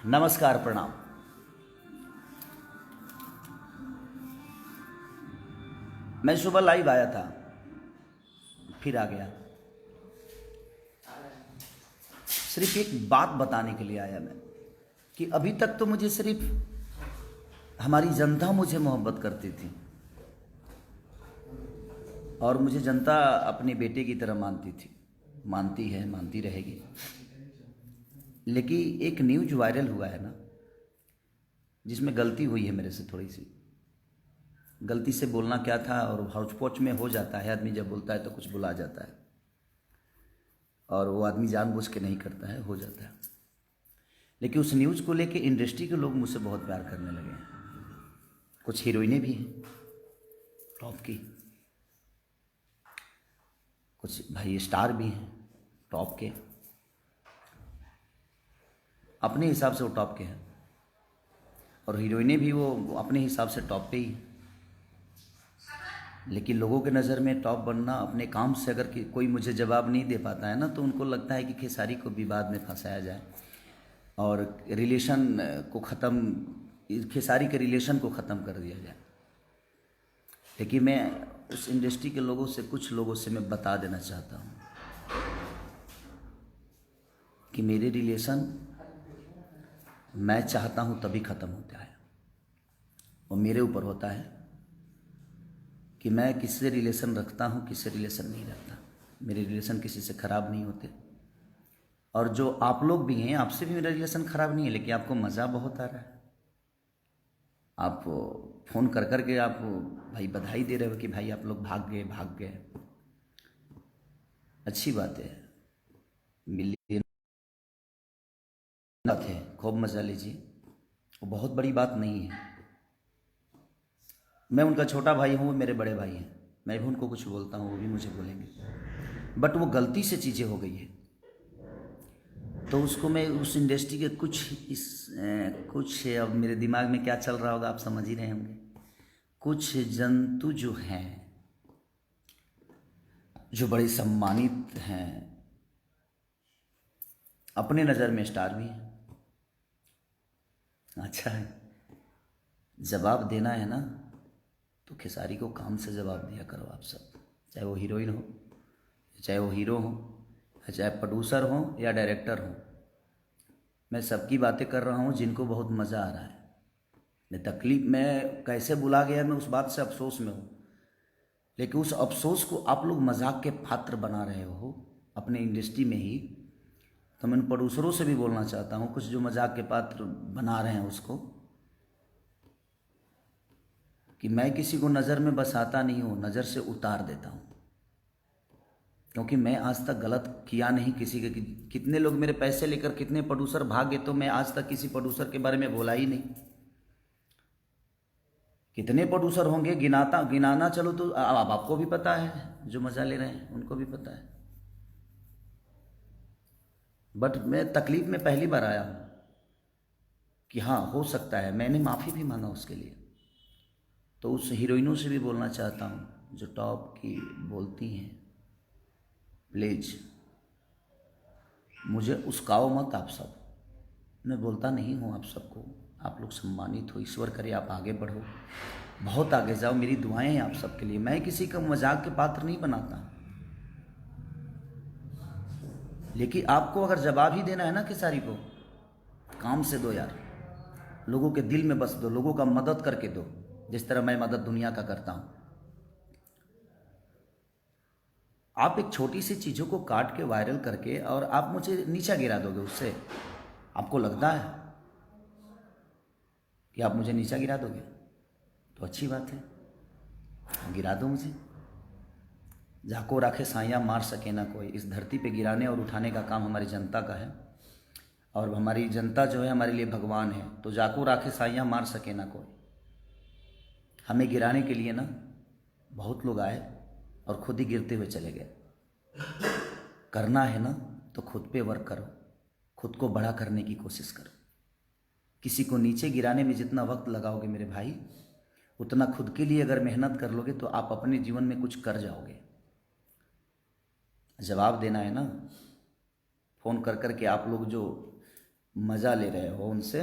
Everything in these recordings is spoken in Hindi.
नमस्कार, प्रणाम। मैं सुबह लाइव आया था, फिर आ गया। सिर्फ एक बात बताने के लिए आया मैं कि अभी तक तो मुझे सिर्फ हमारी जनता मुझे मोहब्बत करती थी और मुझे जनता अपने बेटे की तरह मानती थी, मानती है, मानती रहेगी। लेकिन एक न्यूज वायरल हुआ है ना, जिसमें गलती हुई है मेरे से, थोड़ी सी गलती से बोलना क्या था, और हाउच पौच में हो जाता है। आदमी जब बोलता है तो कुछ बुला जाता है, और वो आदमी जानबूझ के नहीं करता है, हो जाता है। लेकिन उस न्यूज़ को लेके इंडस्ट्री के लोग मुझसे बहुत प्यार करने लगे हैं। कुछ हीरोइनें भी हैं टॉप की, कुछ भाई स्टार भी हैं टॉप के, अपने हिसाब से वो टॉप के हैं, और हीरोइनें भी वो अपने हिसाब से टॉप पे ही हैं। लेकिन लोगों के नज़र में टॉप बनना, अपने काम से अगर कोई मुझे जवाब नहीं दे पाता है ना, तो उनको लगता है कि खेसारी को विवाद में फंसाया जाए और रिलेशन को ख़त्म, खेसारी के रिलेशन को ख़त्म कर दिया जाए। लेकिन मैं उस इंडस्ट्री के लोगों से, कुछ लोगों से मैं बता देना चाहता हूँ कि मेरे रिलेशन मैं चाहता हूँ तभी ख़त्म होता है, और मेरे ऊपर होता है कि मैं किससे रिलेशन रखता हूँ, किससे रिलेशन नहीं रखता। मेरे रिलेशन किसी से ख़राब नहीं होते, और जो आप लोग भी हैं, आपसे भी मेरा रिलेशन ख़राब नहीं है, लेकिन आपको मज़ा बहुत आ रहा है। आप फ़ोन कर कर के आप भाई बधाई दे रहे हो कि भाई आप लोग भाग गए, भाग गए। अच्छी बात है, मिलियन बात है, खूब मज़ा लीजिए, वो बहुत बड़ी बात नहीं है। मैं उनका छोटा भाई हूँ, वो मेरे बड़े भाई हैं, मैं भी उनको कुछ बोलता हूँ, वो भी मुझे बोलेंगे। बट वो गलती से चीज़ें हो गई है, तो उसको मैं उस इंडस्ट्री के कुछ अब मेरे दिमाग में क्या चल रहा होगा आप समझ ही रहे होंगे। कुछ जंतु जो हैं, जो बड़े सम्मानित हैं, अपने नज़र में स्टार भी हैं। अच्छा है, जवाब देना है ना, तो खेसारी को काम से जवाब दिया करो आप सब, चाहे वो हीरोइन हो, चाहे वो हीरो हो, चाहे प्रोड्यूसर हो या डायरेक्टर हो। मैं सबकी बातें कर रहा हूँ जिनको बहुत मज़ा आ रहा है। मैं तकलीफ में कैसे बुला गया, मैं उस बात से अफसोस में हूँ, लेकिन उस अफसोस को आप लोग मजाक के पात्र बना रहे हो अपने इंडस्ट्री में ही। तो मैं प्रोड्यूसरों से भी बोलना चाहता हूँ, कुछ जो मजाक के पात्र बना रहे हैं उसको, कि मैं किसी को नज़र में बसाता नहीं हूँ, नज़र से उतार देता हूँ। क्योंकि मैं आज तक गलत किया नहीं किसी के। कितने लोग मेरे पैसे लेकर, कितने प्रोड्यूसर भागे, तो मैं आज तक किसी प्रोड्यूसर के बारे में बोला ही नहीं। कितने प्रोड्यूसर होंगे, गिनाना चलो तो अब आपको भी पता है, जो मज़ा ले रहे हैं उनको भी पता है। बट मैं तकलीफ में पहली बार आया हूँ कि हाँ हो सकता है, मैंने माफ़ी भी मांगा उसके लिए। तो उस हीरोइनों से भी बोलना चाहता हूँ जो टॉप की बोलती हैं, प्लीज़ मुझे उस्काओ मत आप सब। मैं बोलता नहीं हूँ आप सबको, आप लोग सम्मानित हो, ईश्वर करे आप आगे बढ़ो, बहुत आगे जाओ, मेरी दुआएं हैं आप सबके लिए। मैं किसी का मजाक के पात्र नहीं बनाता, लेकिन आपको अगर जवाब ही देना है ना खेसारी को, काम से दो यार, लोगों के दिल में बस दो, लोगों का मदद करके दो, जिस तरह मैं मदद दुनिया का करता हूँ। आप एक छोटी सी चीज़ों को काट के वायरल करके और आप मुझे नीचा गिरा दोगे, उससे आपको लगता है कि आप मुझे नीचा गिरा दोगे, तो अच्छी बात है, गिरा दो मुझे। जाको राखे साइयाँ मार सके ना कोई, इस धरती पे गिराने और उठाने का काम हमारी जनता का है, और हमारी जनता जो है हमारे लिए भगवान है। तो जाको राखे साइयाँ मार सके ना कोई, हमें गिराने के लिए ना बहुत लोग आए और खुद ही गिरते हुए चले गए। करना है ना तो खुद पे वर्क करो, खुद को बड़ा करने की कोशिश करो। किसी को नीचे गिराने में जितना वक्त लगाओगे मेरे भाई, उतना खुद के लिए अगर मेहनत कर लोगे तो आप अपने जीवन में कुछ कर जाओगे। जवाब देना है ना, फ़ोन कर कर के आप लोग जो मज़ा ले रहे हो उनसे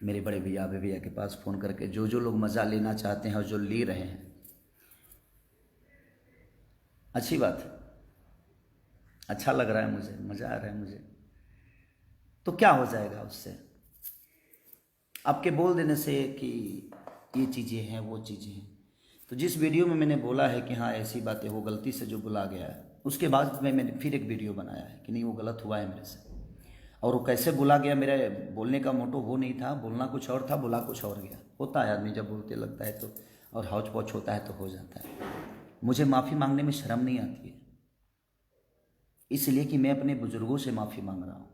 मेरे बड़े भैया के पास फ़ोन करके जो जो लोग मज़ा लेना चाहते हैं और जो ले रहे हैं, अच्छी बात है, अच्छा लग रहा है मुझे, मज़ा आ रहा है मुझे। तो क्या हो जाएगा उससे? आपके बोल देने से कि ये चीज़ें हैं वो चीज़ें हैं। तो जिस वीडियो में मैंने बोला है कि हाँ ऐसी बातें हो, गलती से जो बुला गया है, उसके बाद मैंने फिर एक वीडियो बनाया है कि नहीं वो गलत हुआ है मेरे से, और वो कैसे बुला गया, मेरे बोलने का मोटो वो नहीं था, बोलना कुछ और था, बुला कुछ और गया। होता है आदमी जब बोलते लगता है तो, और हौच पौच होता है तो हो जाता है। मुझे माफ़ी मांगने में शर्म नहीं आती है, इसलिए कि मैं अपने बुज़ुर्गों से माफ़ी मांग रहा हूँ,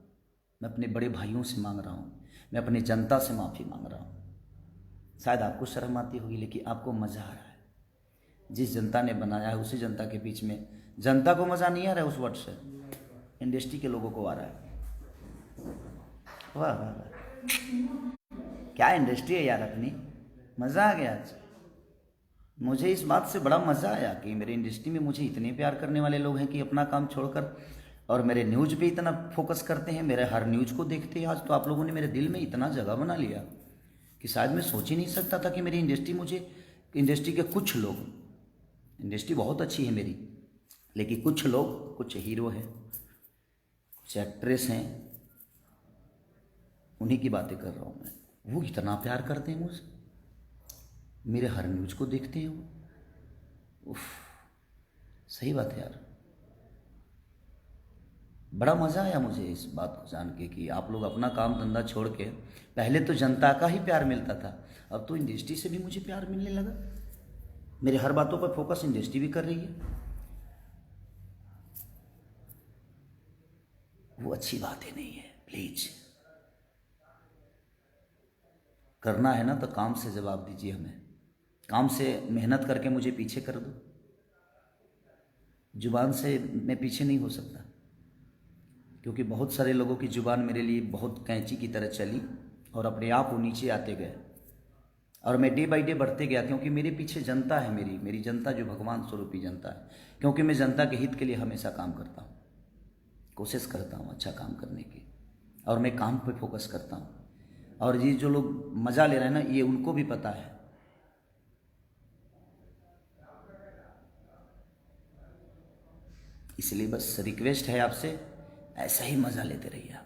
मैं अपने बड़े भाइयों से मांग रहा हूँ, मैं अपनी जनता से माफ़ी मांग रहा हूँ। शायद आपको शर्म आती होगी, लेकिन आपको मज़ा आ रहा है। जिस जनता ने बनाया है उसी जनता के बीच में, जनता को मज़ा नहीं आ रहा है उस वर्ड से, इंडस्ट्री के लोगों को आ रहा है। वाह वाह वाह, क्या इंडस्ट्री है यार अपनी, मज़ा आ गया आज। मुझे इस बात से बड़ा मज़ा आया कि मेरे इंडस्ट्री में मुझे इतने प्यार करने वाले लोग हैं कि अपना काम छोड़कर और मेरे न्यूज़ पे इतना फोकस करते हैं, मेरे हर न्यूज़ को देखते हैं। आज तो आप लोगों ने मेरे दिल में इतना जगह बना लिया कि शायद मैं सोच ही नहीं सकता था कि मेरी इंडस्ट्री, मुझे इंडस्ट्री के कुछ लोग, इंडस्ट्री बहुत अच्छी है मेरी, लेकिन कुछ लोग, कुछ हीरो हैं, कुछ एक्ट्रेस हैं, उन्हीं की बातें कर रहा हूँ मैं। वो इतना प्यार करते हैं मुझसे, मेरे हर न्यूज़ को देखते हैं वो। उफ, सही बात है यार, बड़ा मज़ा आया मुझे इस बात को जान के कि आप लोग अपना काम धंधा छोड़ के, पहले तो जनता का ही प्यार मिलता था, अब तो इंडस्ट्री से भी मुझे प्यार मिलने लगा। मेरे हर बातों पर फोकस इंडस्ट्री भी कर रही है, वो अच्छी बात ही नहीं है। प्लीज करना है ना तो काम से जवाब दीजिए हमें, काम से मेहनत करके मुझे पीछे कर दो। जुबान से मैं पीछे नहीं हो सकता, क्योंकि बहुत सारे लोगों की जुबान मेरे लिए बहुत कैंची की तरह चली और अपने आप वो नीचे आते गए, और मैं डे बाई डे बढ़ते गया, क्योंकि मेरे पीछे जनता है, मेरी जनता जो भगवान स्वरूपी जनता है। क्योंकि मैं जनता के हित के लिए हमेशा काम करता हूँ, कोशिश करता हूँ अच्छा काम करने की, और मैं काम पे फोकस करता हूँ। और ये जो लोग मज़ा ले रहे हैं ना, ये उनको भी पता है। इसलिए बस रिक्वेस्ट है आपसे, ऐसा ही मज़ा लेते रहिए आप,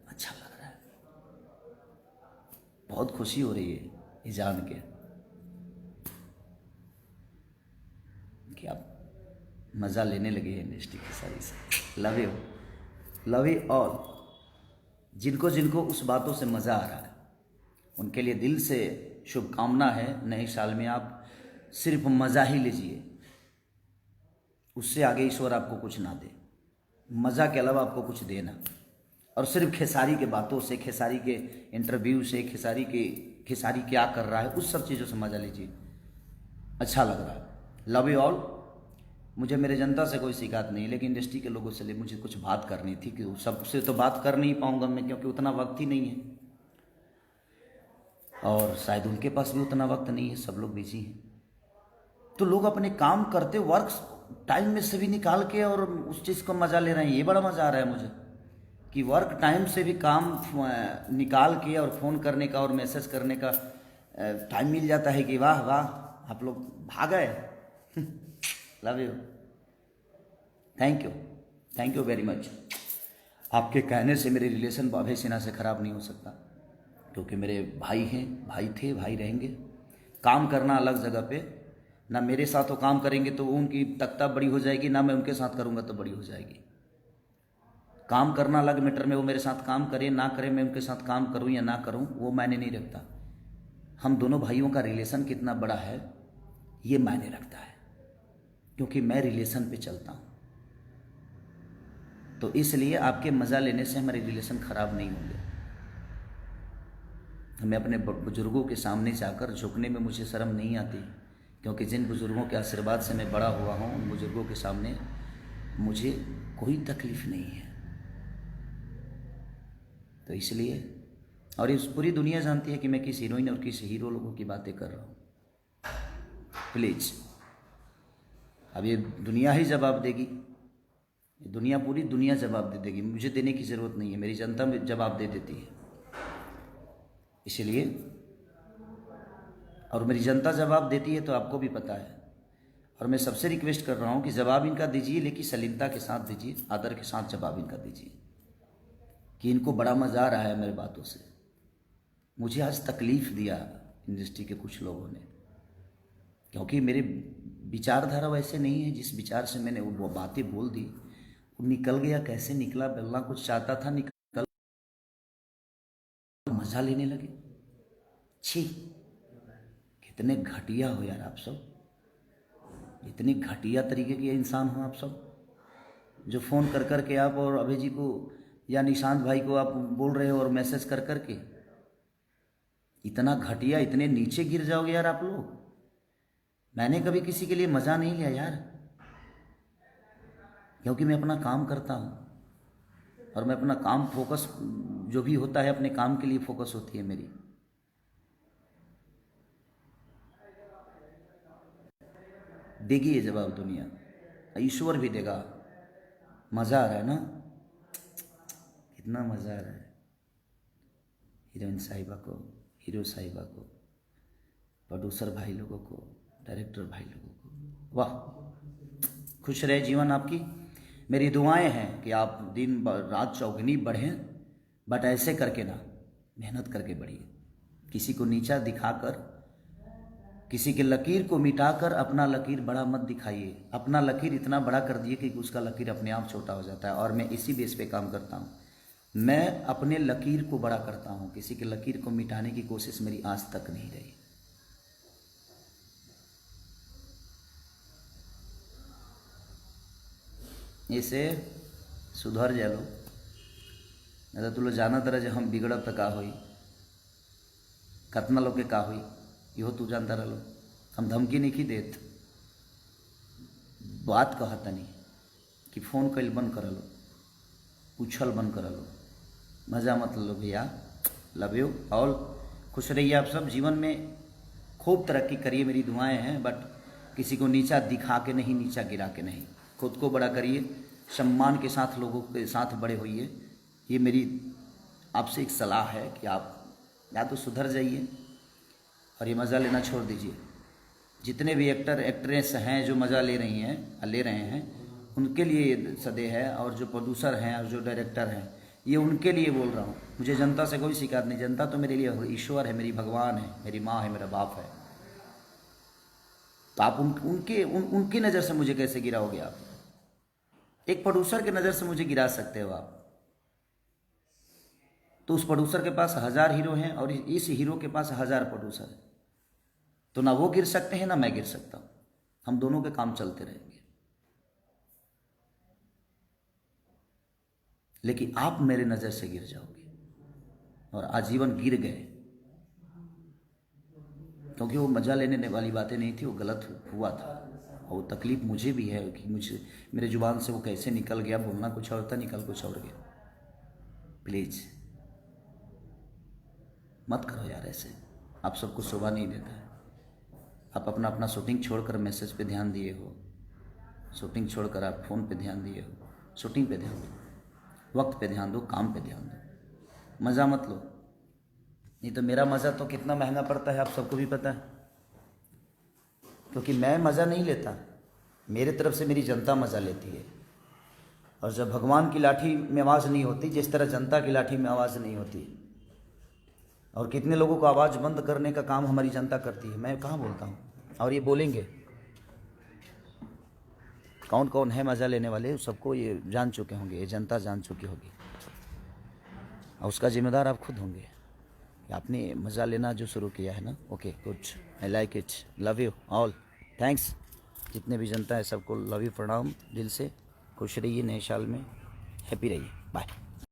अच्छा लग रहा है, बहुत खुशी हो रही है ये जान के कि आप मज़ा लेने लगे हैं इंडस्ट्री की सारी से। Love you, love you all. जिनको जिनको उस बातों से मज़ा आ रहा है उनके लिए दिल से शुभकामना है। नए साल में आप सिर्फ मज़ा ही लीजिए, उससे आगे ईश्वर आपको कुछ ना दे, मज़ा के अलावा आपको कुछ देना। और सिर्फ खेसारी के बातों से, खेसारी के इंटरव्यू से, खेसारी क्या कर रहा है, उस सब चीज़ों से मज़ा लीजिए, अच्छा लग रहा है। Love you all. मुझे मेरे जनता से कोई शिकायत नहीं, लेकिन इंडस्ट्री के लोगों से मुझे कुछ बात करनी थी कि सबसे तो बात कर नहीं पाऊंगा मैं, क्योंकि उतना वक्त ही नहीं है, और शायद उनके पास भी उतना वक्त नहीं है, सब लोग बिजी हैं। तो लोग अपने काम करते वर्क टाइम में से भी निकाल के और उस चीज़ को मज़ा ले रहे हैं। ये बड़ा मज़ा आ रहा है मुझे कि वर्क टाइम से भी काम निकाल के और फ़ोन करने का और मैसेज करने का टाइम मिल जाता है कि वाह वाह आप लोग भाग गए। Love you, thank you very much. आपके कहने से मेरे रिलेशन बाबे सिन्हा से ख़राब नहीं हो सकता, क्योंकि मेरे भाई हैं, भाई थे, भाई रहेंगे। काम करना अलग जगह पे, ना मेरे साथ वो काम करेंगे तो उनकी तख्ता बड़ी हो जाएगी, ना मैं उनके साथ करूँगा तो बड़ी हो जाएगी। काम करना अलग मैटर में, वो मेरे साथ काम करें ना करें, मैं उनके साथ काम करूँ या ना करूँ वो मायने नहीं रखता। हम दोनों भाइयों का रिलेशन कितना बड़ा है ये मायने रखता है, क्योंकि मैं रिलेशन पे चलता हूँ। तो इसलिए आपके मज़ा लेने से हमारे रिलेशन ख़राब नहीं होंगे। हमें अपने बुज़ुर्गों के सामने जाकर झुकने में मुझे शर्म नहीं आती, क्योंकि जिन बुज़ुर्गों के आशीर्वाद से मैं बड़ा हुआ हूँ, उन बुज़ुर्गों के सामने मुझे कोई तकलीफ़ नहीं है। तो इसलिए, और इस पूरी दुनिया जानती है कि मैं किस हीरोइन और किस हीरो लोगों की बातें कर रहा हूँ। प्लीज़, अब ये दुनिया ही जवाब देगी ये दुनिया, पूरी दुनिया जवाब दे देगी, मुझे देने की ज़रूरत नहीं है, मेरी जनता में जवाब दे देती है। इसलिए, और मेरी जनता जवाब देती है तो आपको भी पता है। और मैं सबसे रिक्वेस्ट कर रहा हूँ कि जवाब इनका दीजिए, लेकिन सलीमता के साथ दीजिए, आदर के साथ जवाब इनका दीजिए, कि इनको बड़ा मज़ा आ रहा है मेरे बातों से। मुझे आज तकलीफ़ दिया इंडस्ट्री के कुछ लोगों ने, क्योंकि मेरे विचारधारा वैसे नहीं है जिस विचार से मैंने वो बातें बोल दी। वो निकल गया, कैसे निकला, बोलना कुछ चाहता था, निकल, मज़ा लेने लगे। छी, कितने घटिया हो यार आप सब, इतनी घटिया तरीके के इंसान हो आप सब, जो फ़ोन कर कर के आप और अभय जी को या निशांत भाई को आप बोल रहे हो और मैसेज कर कर के। इतना घटिया, इतने नीचे गिर जाओगे यार आप लोग। मैंने कभी किसी के लिए मज़ा नहीं लिया यार, क्योंकि मैं अपना काम करता हूँ और मैं अपना काम फोकस, जो भी होता है अपने काम के लिए फोकस होती है मेरी। देगी ये जवाब दुनिया, ईश्वर भी देगा। मज़ा आ रहा है ना, कितना मज़ा आ रहा है। हीरोइन साहिबा को, हीरो साहिबा को, प्रोड्यूसर भाई लोगों को, डायरेक्टर भाई लोगों को, वाह, खुश रहे जीवन आपकी। मेरी दुआएं हैं कि आप दिन रात चौगुनी बढ़ें, बट ऐसे करके ना, मेहनत करके बढ़िए। किसी को नीचा दिखाकर, किसी के लकीर को मिटाकर अपना लकीर बड़ा मत दिखाइए। अपना लकीर इतना बड़ा कर दिए कि उसका लकीर अपने आप छोटा हो जाता है। और मैं इसी बेस पे काम करता हूँ, मैं अपने लकीर को बड़ा करता हूँ, किसी के लकीर को मिटाने की कोशिश मेरी आज तक नहीं रही। इसे सुधर जा लो, नहीं तो तू लोग जाना तरह जो हम बिगड़ब तो का होई, कतना लोग के का हुई इहो तू जानता रहो। हम धमकी नहीं की देत, बात कहता नहीं कि फ़ोन कल बंद कर लो, पूछल बंद कर लो, मज़ा मत लो भैया। लव यू ऑल, खुश रहिए आप सब, जीवन में खूब तरक्की करिए, मेरी दुआएं हैं। बट किसी को नीचा दिखा के नहीं, नीचा गिरा के नहीं, खुद को बड़ा करिए, सम्मान के साथ लोगों के साथ बड़े होइए। ये मेरी आपसे एक सलाह है कि आप या तो सुधर जाइए और ये मज़ा लेना छोड़ दीजिए। जितने भी एक्टर एक्ट्रेस हैं जो मज़ा ले रही हैं, ले रहे हैं, उनके लिए ये सदे है। और जो प्रोड्यूसर हैं और जो डायरेक्टर हैं, ये उनके लिए बोल रहा हूँ। मुझे जनता से कोई शिकायत नहीं, जनता तो मेरे लिए ईश्वर है, मेरी भगवान है, मेरी माँ है, मेरा बाप है। तो आप उनकी नज़र से मुझे कैसे गिराओगे आप? एक प्रोड्यूसर की नज़र से मुझे गिरा सकते हो आप, तो उस प्रोड्यूसर के पास 1000 हीरो हैं और इस हीरो के पास 1000 प्रोड्यूसर है, तो ना वो गिर सकते हैं ना मैं गिर सकता हूँ। हम दोनों के काम चलते रहेंगे। लेकिन आप मेरे नज़र से गिर जाओगे और आजीवन गिर गए, क्योंकि वो मज़ा लेने वाली बातें नहीं थी, वो गलत हुआ था। और वो तकलीफ़ मुझे भी है कि मुझे, मेरे जुबान से वो कैसे निकल गया, बोलना कुछ और था, निकल कुछ और गया। प्लीज़ मत करो यार ऐसे, आप सबको शोभा नहीं देता है। आप अपना अपना शूटिंग छोड़कर मैसेज पे ध्यान दिए हो, शूटिंग छोड़कर आप फ़ोन पे ध्यान दिए हो। शूटिंग पे ध्यान दो, वक्त पे ध्यान दो, काम पे ध्यान दो, मज़ा मत लो। नहीं तो मेरा मज़ा तो कितना महंगा पड़ता है आप सबको भी पता है, क्योंकि मैं मज़ा नहीं लेता, मेरे तरफ से मेरी जनता मज़ा लेती है। और जब भगवान की लाठी में आवाज़ नहीं होती, जिस तरह जनता की लाठी में आवाज़ नहीं होती, और कितने लोगों को आवाज़ बंद करने का काम हमारी जनता करती है, मैं कहाँ बोलता हूँ। और ये बोलेंगे कौन कौन है मज़ा लेने वाले, सबको ये जान चुके होंगे, ये जनता जान चुकी होगी, और उसका जिम्मेदार आप खुद होंगे कि आपने मज़ा लेना जो शुरू किया है ना। Okay good, I like it, love you all, thanks. जितने भी जनता है सबको लव यू, प्रणाम दिल से। खुश रहिए, नए साल में हैप्पी रहिए, बाय।